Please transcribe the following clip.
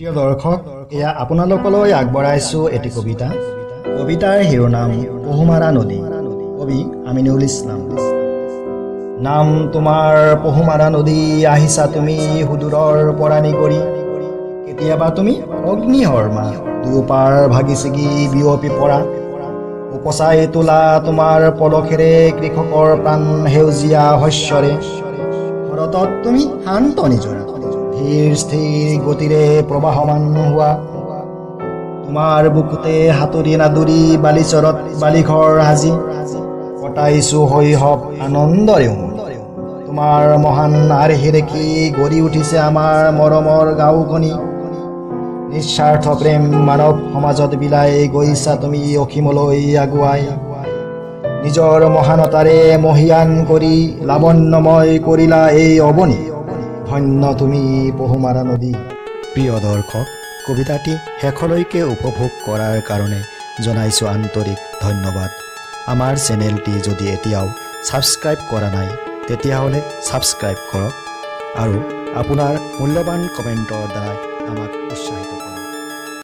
প্ৰিয় দৰ্শক, এয়া আপোনালোকলৈ আগবঢ়াইছোঁ এটি কবিতা। কবিতাৰ শিৰোনাম পহুমাৰা নদী। কবি আমিনুল ইছলাম। নাম তোমাৰ পহুমাৰা নদী, আহিছা তুমি সুদূৰৰ পৰাণী কৰি। কেতিয়াবা তুমি অগ্নিশৰ্মা, দুয়োপাৰ ভাগি ছিগি বিয়পি পৰা। উপচাই তোলা তোমাৰ পলসেৰে কৃষকৰ প্ৰাণ সেউজীয়া শস্যৰে। শৰতত তুমি শান্ত নিজৰা, ধীৰ স্থিৰ গতিৰে প্ৰবাহমান হোৱা। তোমাৰ বুকুতে সাঁতুৰি নাদুৰি বালিচৰত বালিঘৰ সাজি কটাইছো শৈশৱ আনন্দৰে উমলি। তোমাৰ মহান আৰ্হি দেখি গঢ়ি উঠিছে আমাৰ মৰমৰ গাঁওখনি। নিস্বাৰ্থ প্ৰেম মানৱ সমাজত বিলাই গৈছা তুমি অসীমলৈ আগুৱাই। নিজৰ মহানতাৰে মহিয়ান কৰি লাৱণ্যময় কৰিলা এই অৱনী। ধন্য তুমি পহুমাৰা নদী। প্ৰিয় দৰ্শক, কবিতাটি শেষলৈকে উপভোগ কৰাৰ কাৰণে জনাইছোঁ আন্তৰিক ধন্যবাদ। আমাৰ চেনেলটি যদি এতিয়াও ছাবস্ক্ৰাইব কৰা নাই তেতিয়াহ'লে ছাবস্ক্ৰাইব কৰক আৰু আপোনাৰ মূল্যৱান কমেণ্টৰ দ্বাৰাই আমাক উৎসাহিত কৰক।